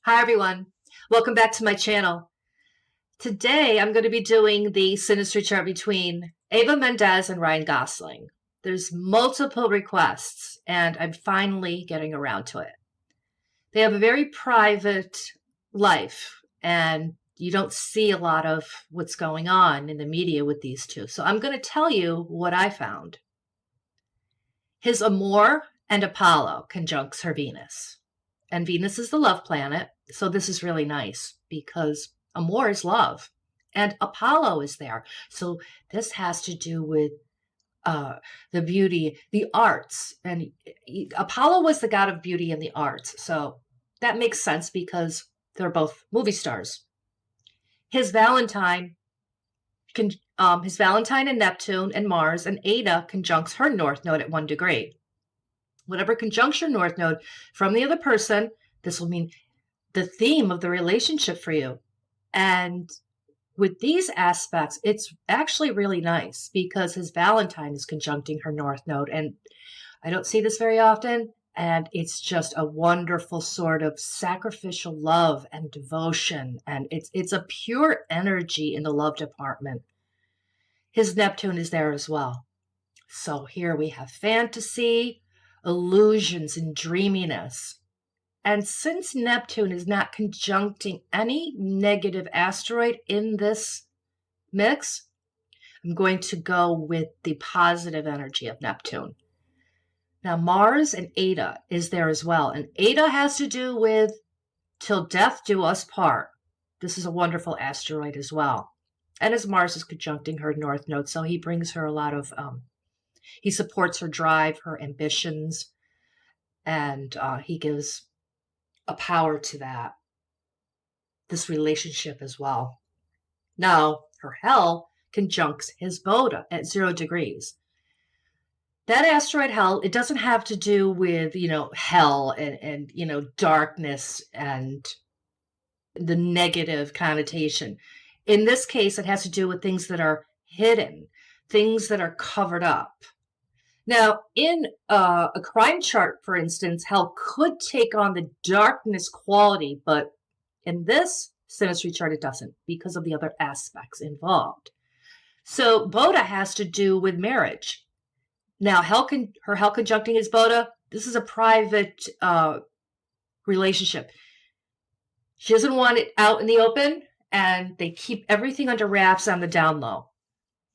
Hi, everyone. Welcome back to my channel. Today, I'm going to be doing the Synastry chart between Eva Mendes and Ryan Gosling. There's multiple requests, and I'm finally getting around to it. They have a very private life, and you don't see a lot of what's going on in the media with these two. So I'm going to tell you what I found. His Amor and Apollo conjuncts her Venus. And Venus is the love planet, so this is really nice because Amor is love, and Apollo is there. So this has to do with the beauty, the arts. And Apollo was the god of beauty and the arts, so that makes sense because they're both movie stars. His Valentine and Neptune and Mars and Ada conjuncts her North Node at 1 degree. Whatever conjuncts your North Node from the other person, this will mean the theme of the relationship for you. And with these aspects, it's actually really nice because his Valentine is conjuncting her North Node. And I don't see this very often. And it's just a wonderful sort of sacrificial love and devotion. And it's a pure energy in the love department. His Neptune is there as well. So here we have fantasy, illusions, and dreaminess. And since Neptune is not conjuncting any negative asteroid in this mix, I'm going to go with the positive energy of Neptune. Now, Mars and Ada is there as well. And Ada has to do with till death do us part. This is a wonderful asteroid as well. And as Mars is conjuncting her North Node, so he brings her a lot of, he supports her drive, her ambitions, and he gives a power to this relationship as well. Now, her Hell conjuncts his Boda at 0 degrees. That asteroid Hell, it doesn't have to do with, hell and darkness and the negative connotation. In this case, it has to do with things that are hidden, things that are covered up. Now, in a crime chart, for instance, Hell could take on the darkness quality, but in this Synastry chart, it doesn't because of the other aspects involved. So Boda has to do with marriage. Now, her Hell conjuncting his Boda, this is a private relationship. She doesn't want it out in the open, and they keep everything under wraps on the down low.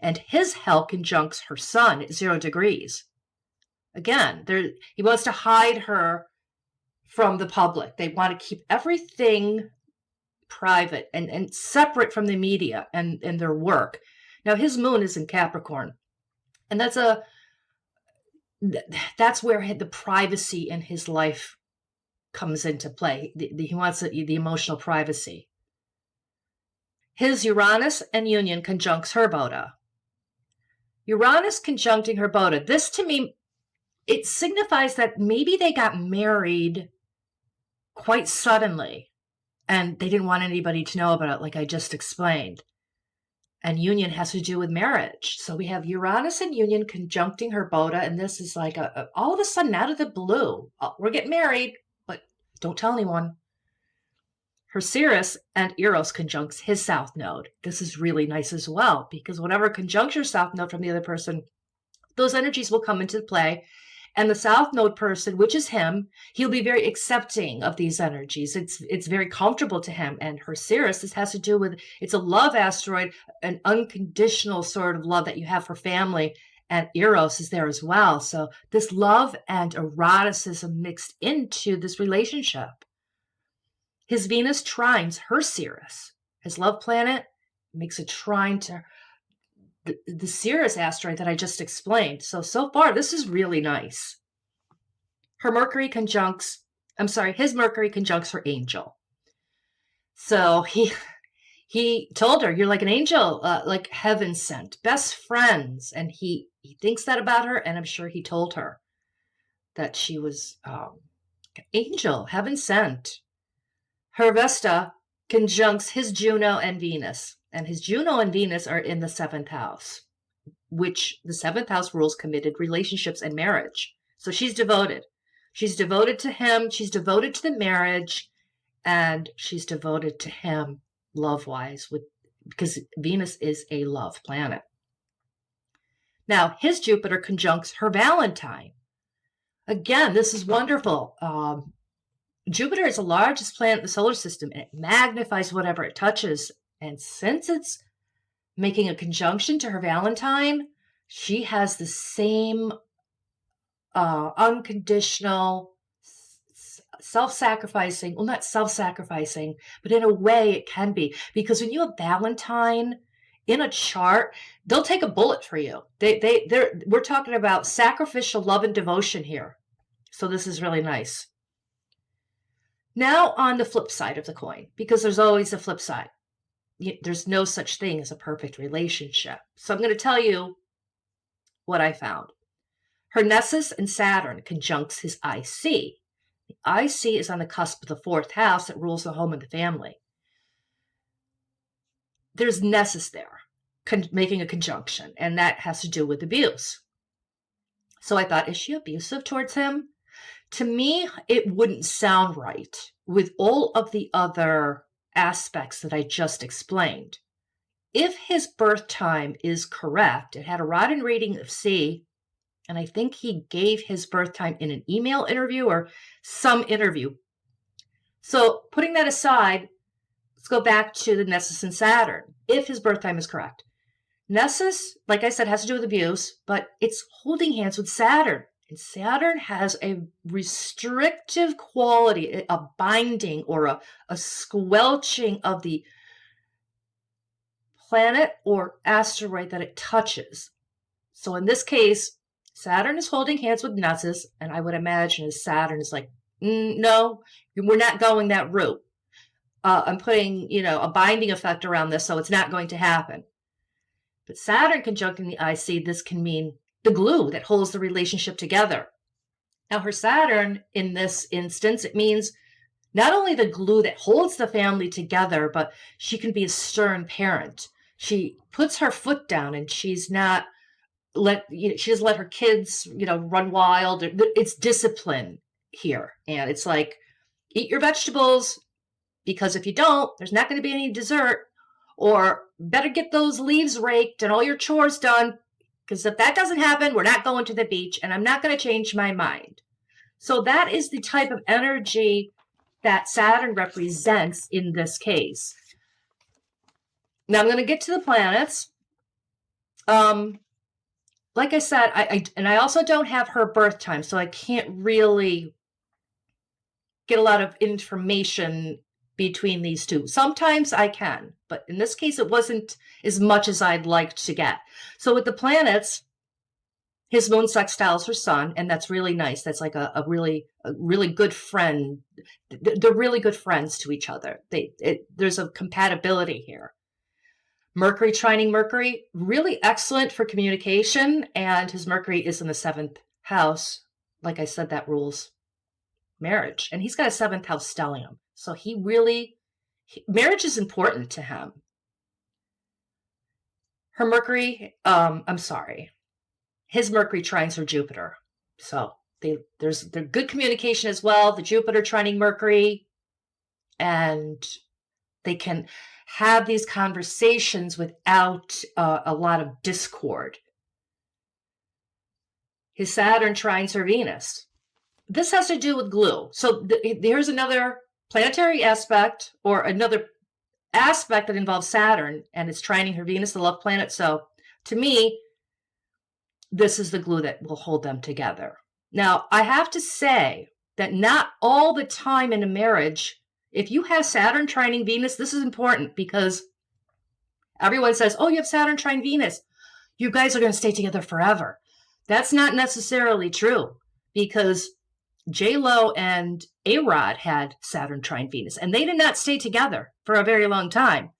And his Hell conjuncts her Sun at 0 degrees. Again, he wants to hide her from the public. They want to keep everything private and separate from the media and their work. Now, his Moon is in Capricorn, and that's where the privacy in his life comes into play. He wants the emotional privacy. His Uranus and Union conjuncts her Boda. Uranus conjuncting her Boda. This, to me, it signifies that maybe they got married quite suddenly and they didn't want anybody to know about it, like I just explained. And Union has to do with marriage. So we have Uranus and Union conjuncting her Boda, and this is like all of a sudden out of the blue. We're getting married, but don't tell anyone. Her Sirius and Eros conjuncts his South Node. This is really nice as well, because whatever conjuncts your South Node from the other person, those energies will come into play. And the South Node person, which is him, he'll be very accepting of these energies. It's very comfortable to him. And her Sirius, this has to do with, it's a love asteroid, an unconditional sort of love that you have for family. And Eros is there as well. So this love and eroticism mixed into this relationship. His Venus trines her Sirius. His love planet makes a trine to the Sirius asteroid that I just explained. So far, this is really nice. His Mercury conjuncts her angel. So he told her, you're like an angel, like heaven sent, best friends. And he thinks that about her, and I'm sure he told her that she was an angel, heaven sent. Her Vesta conjuncts his Juno and Venus. And his Juno and Venus are in the 7th house, which the 7th house rules committed relationships and marriage. So she's devoted. She's devoted to him. She's devoted to the marriage. and she's devoted to him love-wise, because Venus is a love planet. Now, his Jupiter conjuncts her Valentine. Again, this is wonderful. Jupiter is the largest planet in the solar system, and it magnifies whatever it touches. And since it's making a conjunction to her Valentine, she has the same unconditional, self-sacrificing, well, not self-sacrificing, but in a way it can be. Because when you have Valentine in a chart, they'll take a bullet for you. We're talking about sacrificial love and devotion here. So this is really nice. Now on the flip side of the coin, because there's always a flip side. There's no such thing as a perfect relationship. So I'm going to tell you what I found. Her Nessus and Saturn conjuncts his IC. The IC is on the cusp of the 4th house that rules the home and the family. There's Nessus there, making a conjunction, and that has to do with abuse. So I thought, is she abusive towards him? To me, it wouldn't sound right with all of the other aspects that I just explained. If his birth time is correct, it had a Rodden reading of C, and I think he gave his birth time in an email interview or some interview. So putting that aside, let's go back to the Nessus and Saturn, if his birth time is correct. Nessus, like I said, has to do with abuse, but it's holding hands with Saturn. And Saturn has a restrictive quality, a binding or a squelching of the planet or asteroid that it touches. So in this case, Saturn is holding hands with Nessus, and I would imagine Saturn is like, no, we're not going that route. I'm putting, a binding effect around this, so it's not going to happen. But Saturn conjuncting the IC, this can mean the glue that holds the relationship together. Now, her Saturn, in this instance, it means not only the glue that holds the family together, but she can be a stern parent. She puts her foot down, and she's not she doesn't let her kids, run wild. It's discipline here, and it's like, eat your vegetables, because if you don't, there's not going to be any dessert, or better get those leaves raked and all your chores done. Because if that doesn't happen, we're not going to the beach, and I'm not going to change my mind. So that is the type of energy that Saturn represents in this case. Now I'm going to get to the planets. Like I said, I also don't have her birth time, so I can't really get a lot of information between these two. Sometimes I can, but in this case, it wasn't as much as I'd like to get. So with the planets, his moon sextiles her sun, and that's really nice. That's like a really good friend. They're really good friends to each other. There's a compatibility here. Mercury trining Mercury, really excellent for communication, and his Mercury is in the 7th house. Like I said, that rules marriage, and he's got a 7th house stellium. So marriage is important to him. Her Mercury, his Mercury trines her Jupiter. So there's good communication as well, the Jupiter trining Mercury, and they can have these conversations without a lot of discord. His Saturn trines her Venus. This has to do with glue. So here's another planetary aspect, or another aspect that involves Saturn, and it's trining her Venus, the love planet. So to me, this is the glue that will hold them together. Now, I have to say that not all the time in a marriage, if you have Saturn trining Venus, this is important, because everyone says, oh, you have Saturn trine Venus, you guys are going to stay together forever. That's not necessarily true, because J-Lo and A-Rod had Saturn trine Venus, and they did not stay together for a very long time.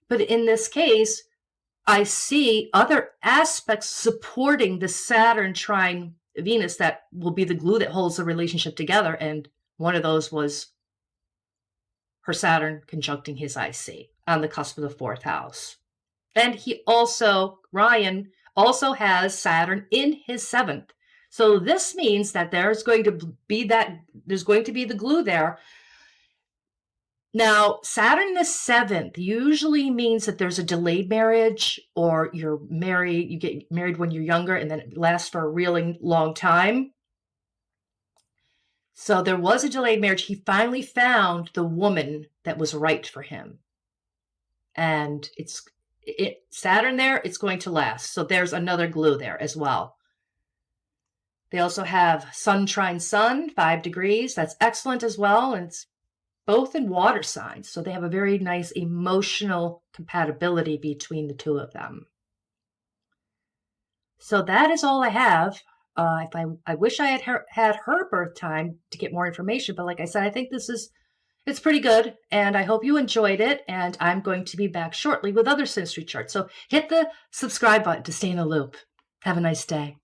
But in this case, I see other aspects supporting the Saturn trine Venus that will be the glue that holds the relationship together, and one of those was her Saturn conjuncting his IC on the cusp of the 4th house. And Ryan also has Saturn in his 7th. So this means that there's going to be the glue there. Now, Saturn the 7th usually means that there's a delayed marriage, or you get married when you're younger and then it lasts for a really long time. So there was a delayed marriage. He finally found the woman that was right for him. And Saturn there, it's going to last. So there's another glue there as well. They also have Sun trine Sun, 5 degrees. That's excellent as well. And it's both in water signs. So they have a very nice emotional compatibility between the two of them. So that is all I have. I wish I had her birth time to get more information, but like I said, I think it's pretty good, and I hope you enjoyed it, and I'm going to be back shortly with other Synastry charts. So hit the subscribe button to stay in the loop. Have a nice day.